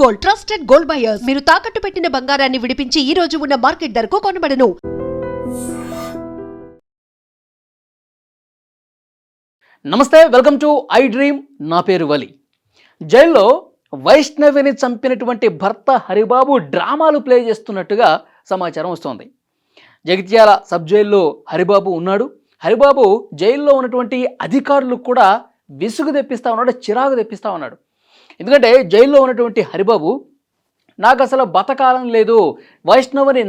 Gold, trusted gold buyers. మీరు తాకట్టు పెట్టిన బంగారాన్ని విడిపించి ఈ రోజు ఉన్న మార్కెట్ ధరకు కొనబడను. నమస్తే, వెల్కమ్ టు ఐ డ్రీమ్. నా పేరు వలి. జైల్లో వైష్ణవిని చంపినటువంటి భర్త హరిబాబు డ్రామాలు ప్లే చేస్తున్నట్టుగా సమాచారం వస్తోంది. జగిత్యాల సబ్ జైల్లో హరిబాబు ఉన్నాడు. హరిబాబు జైల్లో ఉన్నటువంటి అధికారులకు కూడా విసుగు తెప్పిస్తా ఉన్నాడు, చిరాకు తెప్పిస్తా ఉన్నాడు. ఎందుకంటే జైల్లో ఉన్నటువంటి హరిబాబు, నాకు అసలు బతకాలం లేదు, వైష్ణవిని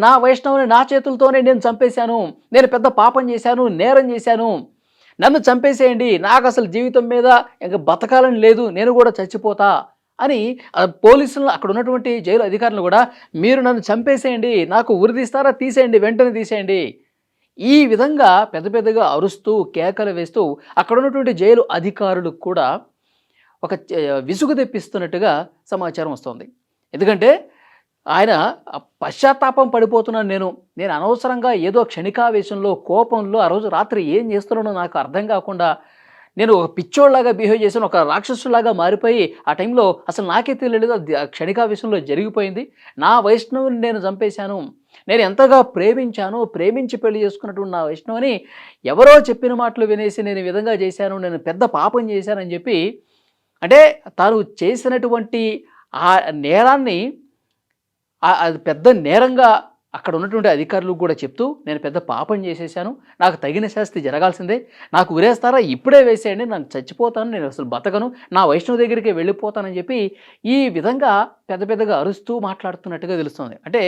నా చేతులతోనే నేను చంపేశాను, నేను పెద్ద పాపం చేశాను, నేరం చేశాను, నన్ను చంపేసేయండి, నాకు అసలు జీవితం మీద ఇంకా బతకాలని లేదు, నేను కూడా చచ్చిపోతా అని పోలీసులు, అక్కడ ఉన్నటువంటి జైలు అధికారులు కూడా, మీరు నన్ను చంపేసేయండి, నాకు ఉరిదీస్తారా, తీసేయండి, వెంటనే తీసేయండి, ఈ విధంగా పెద్దగా అరుస్తూ కేకలు వేస్తూ అక్కడ ఉన్నటువంటి జైలు అధికారులకు కూడా ఒక విసుగు తెప్పిస్తున్నట్టుగా సమాచారం వస్తుంది. ఎందుకంటే ఆయన పశ్చాత్తాపం పడిపోతున్నాను, నేను అనవసరంగా ఏదో క్షణికావేశంలో, కోపంలో ఆ రోజు రాత్రి ఏం చేస్తున్నానో నాకు అర్థం కాకుండా నేను ఒక పిచ్చోళ్ళలాగా బిహేవ్ చేశాను, ఒక రాక్షసులాగా మారిపోయి ఆ టైంలో అసలు నాకే తెలియలేదు, అది క్షణికావేశంలో జరిగిపోయింది, నా వైష్ణవుని నేను చంపేశాను, నేను ఎంతగా ప్రేమించి పెళ్లి చేసుకున్నటువంటి నా వైష్ణవుని ఎవరో చెప్పిన మాటలు వినేసి నేను ఈ విధంగా చేశాను, నేను పెద్ద పాపం చేశానని చెప్పి, అంటే తాను చేసినటువంటి ఆ నేరాన్ని అది పెద్ద నేరంగా అక్కడ ఉన్నటువంటి అధికారులు కూడా చెప్తూ, నేను పెద్ద పాపం చేసేసాను, నాకు తగిన శాస్తి జరగాల్సిందే, నాకు ఉరేస్తారా, ఇప్పుడే వేసేయండి, నేను చచ్చిపోతాను, నేను అసలు బతకను, నా వైష్ణవ దగ్గరికి వెళ్ళిపోతానని చెప్పి ఈ విధంగా పెద్దగా అరుస్తూ మాట్లాడుతున్నట్టుగా తెలుస్తుంది. అంటే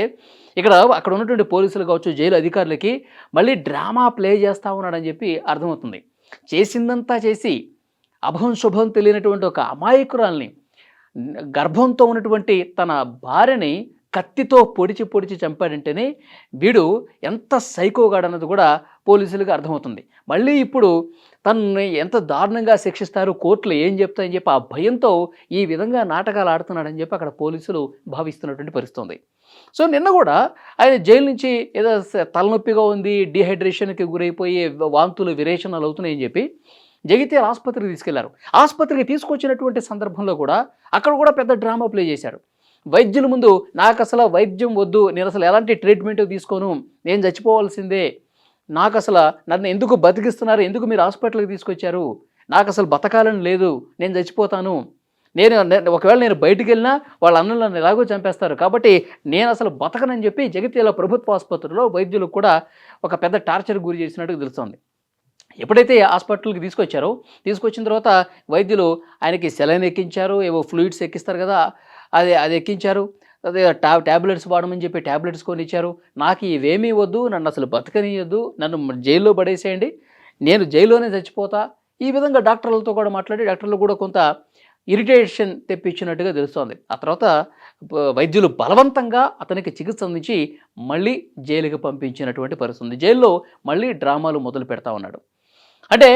ఇక్కడ అక్కడ ఉన్నటువంటి పోలీసులు కావచ్చు, జైలు అధికారులకి మళ్ళీ డ్రామా ప్లే చేస్తూ ఉన్నాడని చెప్పి అర్థమవుతుంది. చేసిందంతా చేసి అభం శుభం తెలియనటువంటి ఒక అమాయకురాల్ని, గర్భంతో ఉన్నటువంటి తన భార్యని కత్తితో పొడిచి చంపాడంటేనే వీడు ఎంత సైకోగాడన్నది కూడా పోలీసులకు అర్థమవుతుంది. మళ్ళీ ఇప్పుడు తనని ఎంత దారుణంగా శిక్షిస్తారు, కోర్టులు ఏం చెప్తాయని చెప్పి ఆ భయంతో ఈ విధంగా నాటకాలు ఆడుతున్నాడని చెప్పి అక్కడ పోలీసులు భావిస్తున్నటువంటి పరిస్థితి ఉంది. సో నిన్న కూడా ఆయన జైలు నుంచి ఏదో తలనొప్పిగా ఉంది, డీహైడ్రేషన్కి గురైపోయి వాంతులు విరేచనాలు అవుతున్నాయని చెప్పి జగిత్యాల ఆసుపత్రికి తీసుకెళ్లారు. ఆసుపత్రికి తీసుకొచ్చినటువంటి సందర్భంలో కూడా అక్కడ కూడా పెద్ద డ్రామా ప్లే చేశాడు. వైద్యుల ముందు, నాకు అసలు వైద్యం వద్దు, నేను అసలు ఎలాంటి ట్రీట్మెంట్ తీసుకోను, నేను చచ్చిపోవాల్సిందే, నాకు అసలు నన్ను ఎందుకు బతికిస్తున్నారు, ఎందుకు మీరు హాస్పిటల్కి తీసుకొచ్చారు, నాకు అసలు బతకాలని లేదు, నేను చచ్చిపోతాను, ఒకవేళ నేను బయటికి వెళ్ళినా వాళ్ళ అన్నలు నన్ను ఎలాగో చంపేస్తారు, కాబట్టి నేను అసలు బతకనని చెప్పి జగిత్యాల ప్రభుత్వ ఆసుపత్రిలో వైద్యులకు కూడా ఒక పెద్ద టార్చర్ గురి చేసినట్టుగా తెలుస్తోంది. ఎప్పుడైతే హాస్పిటల్కి తీసుకొచ్చిన తర్వాత వైద్యులు ఆయనకి సెలైన్ ఎక్కించారు, ఏవో ఫ్లూయిడ్స్ ఎక్కిస్తారు కదా, అది ఎక్కించారు, అదే ట్యాబ్లెట్స్ వాడమని చెప్పి ట్యాబ్లెట్స్ కొని ఇచ్చారు. నాకు ఇవేమీ వద్దు, నన్ను అసలు బతకనియొద్దు, నన్ను జైల్లో పడేసేయండి, నేను జైల్లోనే చచ్చిపోతా, ఈ విధంగా డాక్టర్లతో కూడా మాట్లాడి డాక్టర్లు కూడా కొంత ఇరిటేషన్ తెప్పించినట్టుగా తెలుస్తోంది. ఆ తర్వాత వైద్యులు బలవంతంగా అతనికి చికిత్స అందించి మళ్ళీ జైలుకి పంపించినటువంటి పరిస్థితి ఉంది. జైల్లో మళ్ళీ డ్రామాలు మొదలు పెడతా ఉన్నాడు. అంటే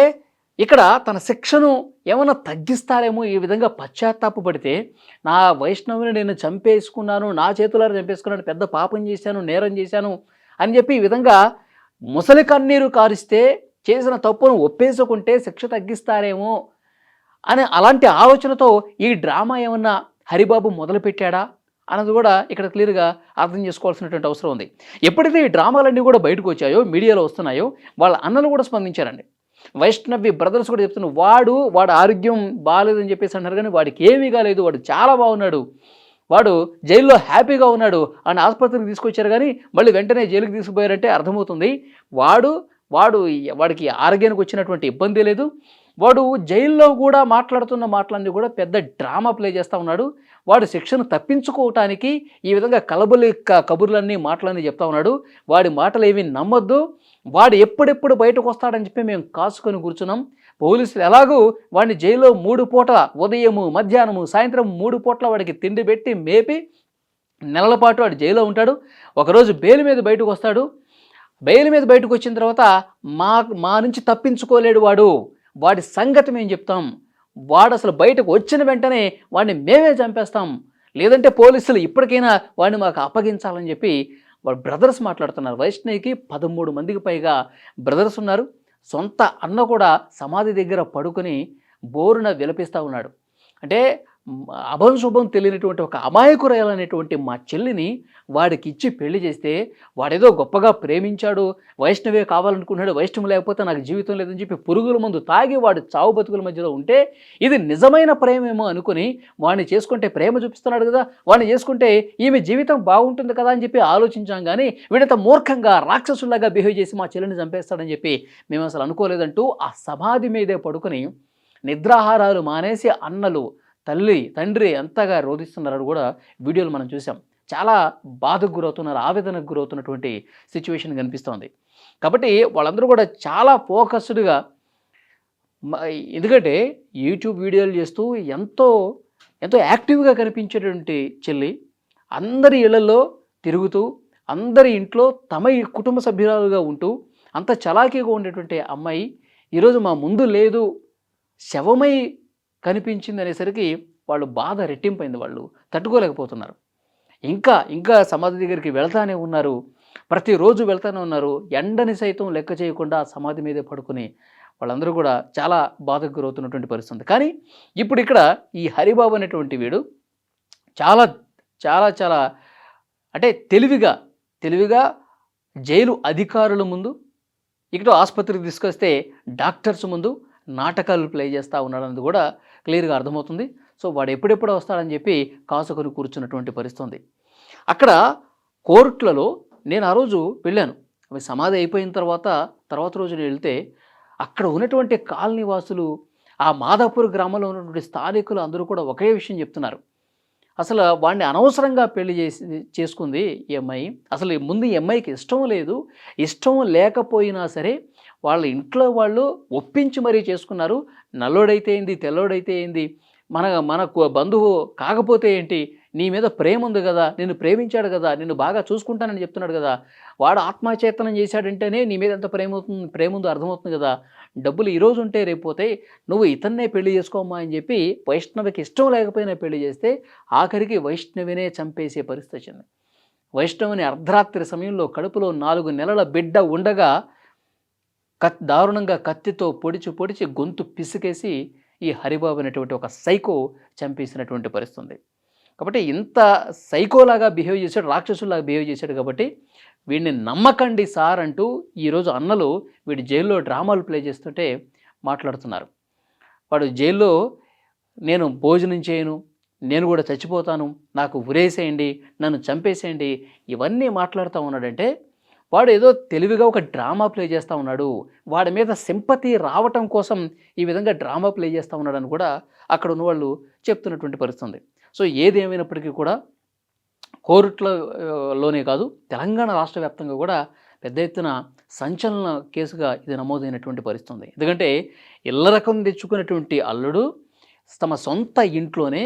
ఇక్కడ తన శిక్షను ఏమైనా తగ్గిస్తారేమో, ఈ విధంగా పశ్చాత్తాపడితే, నా వైష్ణవిని నేను చంపేసుకున్నాను, నా చేతులారా చంపేసుకున్నాను, పెద్ద పాపం చేశాను, నేరం చేశాను అని చెప్పి ఈ విధంగా ముసలి కన్నీరు కారిస్తే, చేసిన తప్పును ఒప్పేసుకుంటే శిక్ష తగ్గిస్తారేమో అని అలాంటి ఆలోచనతో ఈ డ్రామా ఏమన్నా హరిబాబు మొదలుపెట్టాడా అన్నది కూడా ఇక్కడ క్లియర్గా అర్థం చేసుకోవాల్సినటువంటి అవసరం ఉంది. ఎప్పుడైతే ఈ డ్రామాలన్నీ కూడా బయటకు వచ్చాయో, మీడియాలో వస్తున్నాయో, వాళ్ళ అన్నలు కూడా స్పందించారండి. వైష్ణవి బ్రదర్స్ కూడా చెప్తున్నారు, వాడు ఆరోగ్యం బాగాలేదని చెప్పేసి అంటారు, కానీ వాడికి ఏమీ కాలేదు, వాడు చాలా బాగున్నాడు, వాడు జైల్లో హ్యాపీగా ఉన్నాడు అని ఆసుపత్రికి తీసుకొచ్చారు, కానీ మళ్ళీ వెంటనే జైలుకి తీసుకుపోయారంటే అర్థమవుతుంది వాడికి ఆరోగ్యానికి వచ్చినటువంటి ఇబ్బంది లేదు, వాడు జైల్లో కూడా మాట్లాడుతున్న మాటలన్నీ కూడా పెద్ద డ్రామా ప్లే చేస్తూ ఉన్నాడు, వాడు శిక్షను తప్పించుకోవటానికి ఈ విధంగా కబుర్లన్నీ మాటలన్నీ చెప్తా ఉన్నాడు, వాడి మాటలు ఏమీ నమ్మొద్దు, వాడు ఎప్పుడెప్పుడు బయటకు వస్తాడని చెప్పి మేము కాసుకొని కూర్చున్నాం, పోలీసులు ఎలాగూ వాడిని జైల్లో 3 పూటల, ఉదయము, మధ్యాహ్నము, సాయంత్రం 3 పూటల వాడికి తిండి పెట్టి మేపి నెలల పాటు వాడు జైల్లో ఉంటాడు, ఒకరోజు బెయిల్ మీద బయటకు వస్తాడు, బెయిల్ మీద బయటకు వచ్చిన తర్వాత మా నుంచి తప్పించుకోలేడు వాడి సంగతి మేము చెప్తాం, వాడు అసలు బయటకు వచ్చిన వెంటనే వాడిని మేమే చంపేస్తాం, లేదంటే పోలీసులు ఇప్పటికైనా వాడిని మాకు అప్పగించాలని చెప్పి వాడు బ్రదర్స్ మాట్లాడుతున్నారు. వైష్ణవికి 13 మందికి పైగా బ్రదర్స్ ఉన్నారు. సొంత అన్న కూడా సమాధి దగ్గర పడుకొని బోరున విలపిస్తూ ఉన్నాడు. అంటే అభం శుభం తెలియనటువంటి ఒక అమాయకురాలనేటువంటి మా చెల్లిని వాడికి ఇచ్చి పెళ్లి చేస్తే వాడేదో గొప్పగా ప్రేమించాడు, వైష్ణవే కావాలనుకున్నాడు, వైష్ణవం లేకపోతే నాకు జీవితం లేదని చెప్పి పురుగుల మందు తాగి వాడు చావు బతుకుల మధ్యలో ఉంటే ఇది నిజమైన ప్రేమేమో అనుకుని వాడిని చేసుకుంటే ప్రేమ చూపిస్తున్నాడు కదా, వాడిని చేసుకుంటే ఈమె జీవితం బాగుంటుంది కదా అని చెప్పి ఆలోచించాం. కానీ వీడంత మూర్ఖంగా రాక్షసులాగా బిహేవ్ చేసి మా చెల్లిని చంపేస్తాడని చెప్పి మేము అసలు అనుకోలేదంటూ ఆ సమాధి మీదే పడుకొని నిద్రాహారాలు మానేసి అన్నలు తండ్రి ఎంతగా రోధిస్తున్నారని కూడా వీడియోలు మనం చూసాం. చాలా బాధకు గురవుతున్నారు, ఆవేదనకు గురవుతున్నటువంటి సిచ్యువేషన్ కనిపిస్తోంది. కాబట్టి వాళ్ళందరూ కూడా చాలా ఫోకస్డ్గా, ఎందుకంటే యూట్యూబ్ వీడియోలు చేస్తూ ఎంతో ఎంతో యాక్టివ్గా కనిపించేటువంటి చెల్లి అందరి ఇళ్లలో తిరుగుతూ అందరి ఇంట్లో తమ కుటుంబ సభ్యురాలుగా ఉంటూ అంత చలాకీగా ఉండేటువంటి అమ్మాయి ఈరోజు మా ముందు లేదు, శవమై కనిపించింది అనేసరికి వాళ్ళు బాధ రెట్టింపైంది. వాళ్ళు తట్టుకోలేకపోతున్నారు. ఇంకా సమాధి దగ్గరికి వెళ్తానే ఉన్నారు, ప్రతిరోజు వెళ్తానే ఉన్నారు. ఎండని సైతం లెక్క చేయకుండా సమాధి మీదే పడుకుని వాళ్ళందరూ కూడా చాలా బాధకు గురవుతున్నటువంటి పరిస్థితి. కానీ ఇప్పుడు ఇక్కడ ఈ హరిబాబు అనేటువంటి వీడు చాలా చాలా చాలా అంటే తెలివిగా జైలు అధికారుల ముందు, ఇక్కడ ఆసుపత్రికి తీసుకొస్తే డాక్టర్స్ ముందు నాటకాలు ప్లే చేస్తూ ఉన్నాడన్నది కూడా క్లియర్గా అర్థమవుతుంది. సో వాడు ఎప్పుడెప్పుడు వస్తాడని చెప్పి కాసుకొని కూర్చున్నటువంటి పరిస్థితి. అక్కడ కోర్టులలో నేను ఆ రోజు వెళ్ళాను. అవి సమాధి అయిపోయిన తర్వాత రోజు నేను వెళ్తే అక్కడ ఉన్నటువంటి కాలనీ వాసులు, ఆ మాదాపూర్ గ్రామంలో ఉన్నటువంటి స్థానికులు అందరూ కూడా ఒకే విషయం చెప్తున్నారు. అసలు వాడిని అనవసరంగా పెళ్లి చేసుకుంది ఈ అమ్మాయి. అసలు ముందు ఈ అమ్మాయికి ఇష్టం లేదు, ఇష్టం లేకపోయినా సరే వాళ్ళ ఇంట్లో వాళ్ళు ఒప్పించి మరీ చేసుకున్నారు. నల్లోడైతే ఏంది, తెల్లోడైతే ఏంది, మనకు బంధువు కాకపోతే ఏంటి, నీ మీద ప్రేమ ఉంది కదా, నిన్ను ప్రేమించాడు కదా, నిన్ను బాగా చూసుకుంటానని చెప్తున్నాడు కదా, వాడు ఆత్మచేతనం చేశాడంటేనే నీ మీద ఎంత ప్రేమ ఉందో అర్థమవుతుంది కదా, డబ్బులు ఈరోజు ఉంటే రేపోతే, నువ్వు ఇతన్నే పెళ్లి చేసుకోమ్మా అని చెప్పి వైష్ణవికి ఇష్టం లేకపోయినా పెళ్లి చేస్తే ఆఖరికి వైష్ణవినే చంపేసే పరిస్థితి వచ్చింది. వైష్ణవిని అర్ధరాత్రి సమయంలో కడుపులో 4 నెలల బిడ్డ ఉండగా దారుణంగా కత్తితో పొడిచి గొంతు పిసికేసి ఈ హరిబాబు అనేటువంటి ఒక సైకో చంపేసినటువంటి పరిస్థితి. కాబట్టి ఇంత సైకోలాగా బిహేవ్ చేశాడు, రాక్షసులాగా బిహేవ్ చేశాడు. కాబట్టి వీడిని నమ్మకండి సార్ అంటూ ఈరోజు అన్నలు వీడి జైల్లో డ్రామాలు ప్లే చేస్తుంటే మాట్లాడుతున్నారు. వాడు జైల్లో నేను భోజనం చేయను, నేను కూడా చచ్చిపోతాను, నాకు ఉరేసేయండి, నన్ను చంపేసేయండి, ఇవన్నీ మాట్లాడుతూ ఉన్నాడంటే వాడు ఏదో తెలివిగా ఒక డ్రామా ప్లే చేస్తూ ఉన్నాడు. వాడి మీద సింపతి రావటం కోసం ఈ విధంగా డ్రామా ప్లే చేస్తూ ఉన్నాడని కూడా అక్కడ ఉన్నవాళ్ళు చెప్తున్నటువంటి పరిస్థితి. సో ఏది ఏమైనప్పటికీ కూడా కోర్టులోనే కాదు, తెలంగాణ రాష్ట్ర వ్యాప్తంగా కూడా పెద్ద ఎత్తున సంచలన కేసుగా ఇది నమోదైనటువంటి పరిస్థితి. ఎందుకంటే ఇళ్ళ రకం తెచ్చుకున్నటువంటి అల్లుడు తమ సొంత ఇంట్లోనే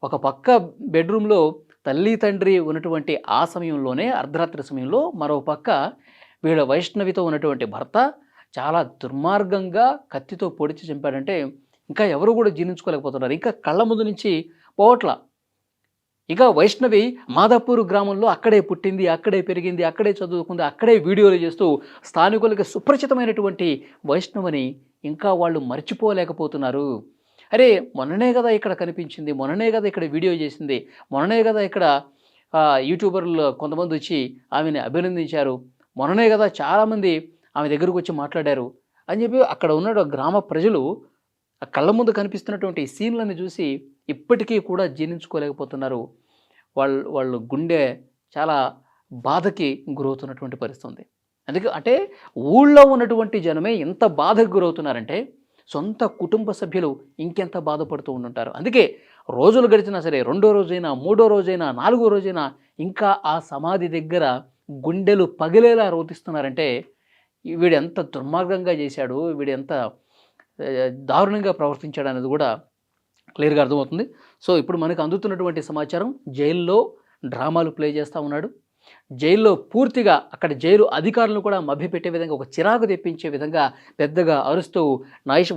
ఒక పక్క బెడ్రూమ్లో తల్లి తండ్రి ఉన్నటువంటి ఆ సమయంలోనే అర్ధరాత్రి సమయంలో మరో పక్క వీళ్ళ వైష్ణవితో ఉన్నటువంటి భర్త చాలా దుర్మార్గంగా కత్తితో పొడిచి చంపాడంటే ఇంకా ఎవరు కూడా జీర్ణించుకోలేకపోతున్నారు. ఇంకా కళ్ళ ముందు నుంచి పోవట్ల. ఇక వైష్ణవి మాదాపూర్ గ్రామంలో అక్కడే పుట్టింది, అక్కడే పెరిగింది, అక్కడే చదువుకుంది, అక్కడే వీడియోలు చేస్తూ స్థానికులకి సుపరిచితమైనటువంటి వైష్ణవిని ఇంకా వాళ్ళు మర్చిపోలేకపోతున్నారు. అరే మొన్ననే కదా ఇక్కడ కనిపించింది, మొన్ననే కదా ఇక్కడ వీడియో చేసింది, మొన్ననే కదా ఇక్కడ యూట్యూబర్లు కొంతమంది వచ్చి ఆమెని అభినందించారు, మొన్ననే కదా చాలామంది ఆమె దగ్గరకు వచ్చి మాట్లాడారు అని చెప్పి అక్కడ ఉన్న గ్రామ ప్రజలు ఆ కళ్ళ ముందు కనిపిస్తున్నటువంటి సీన్లను చూసి ఇప్పటికీ కూడా జీర్ణించుకోలేకపోతున్నారు. వాళ్ళు గుండె చాలా బాధకి గురవుతున్నటువంటి పరిస్థితి. అంటే ఊళ్ళో ఉన్నటువంటి జనమే ఎంత బాధకు గురవుతున్నారంటే సొంత కుటుంబ సభ్యులు ఇంకెంత బాధపడుతూ ఉంటుంటారు. అందుకే రోజులు గడిచినా సరే, 2వ రోజైనా 3వ రోజైనా 4వ రోజైనా ఇంకా ఆ సమాధి దగ్గర గుండెలు పగిలేలా రోధిస్తున్నారంటే వీడు ఎంత దుర్మార్గంగా చేశాడు, వీడు ఎంత దారుణంగా ప్రవర్తించాడు అనేది కూడా క్లియర్గా అర్థమవుతుంది. సో ఇప్పుడు మనకు అందుతున్నటువంటి సమాచారం, జైల్లో డ్రామాలు ప్లే చేస్తూ ఉన్నాడు. జైల్లో పూర్తిగా అక్కడ జైలు అధికారులను కూడా మభ్యపెట్టే విధంగా, ఒక చిరాకు తెప్పించే విధంగా పెద్దగా అరుస్తూ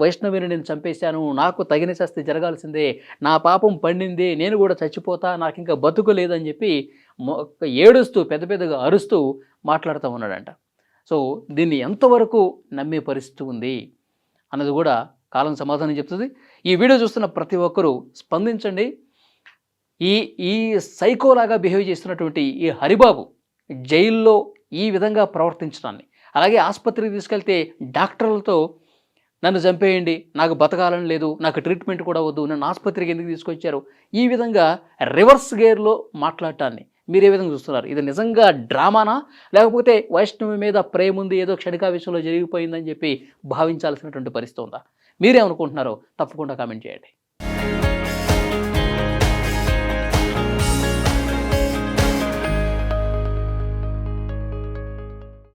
వైష్ణవిని నేను చంపేశాను, నాకు తగిన శాస్తి జరగాల్సిందే, నా పాపం పండింది, నేను కూడా చచ్చిపోతా, నాకు ఇంకా బతుకు లేదని చెప్పి ఏడుస్తూ పెద్దగా అరుస్తూ మాట్లాడుతూ ఉన్నాడంట. సో దీన్ని ఎంతవరకు నమ్మే పరిస్థితి ఉంది అన్నది కూడా కాలం సమాధానం చెప్తుంది. ఈ వీడియో చూస్తున్న ప్రతి ఒక్కరూ స్పందించండి. ఈ ఈ సైకోలాగా బిహేవ్ చేస్తున్నటువంటి ఈ హరిబాబు జైల్లో ఈ విధంగా ప్రవర్తించడాన్ని, అలాగే ఆసుపత్రికి తీసుకెళ్తే డాక్టర్లతో నన్ను చంపేయండి, నాకు బతకాలని లేదు, నాకు ట్రీట్మెంట్ కూడా వద్దు, నన్ను ఆసుపత్రికి ఎందుకు తీసుకొచ్చారు, ఈ విధంగా రివర్స్ గేర్లో మాట్లాడటాన్ని మీరు ఏ విధంగా చూస్తున్నారు? ఇది నిజంగా డ్రామానా, లేకపోతే వైష్ణవి మీద ప్రేమ ఉంది, ఏదో క్షణికావేశంలో జరిగిపోయిందని చెప్పి భావించాల్సినటువంటి పరిస్థితి ఉందా? మీరేమనుకుంటున్నారో తప్పకుండా కామెంట్ చేయండి.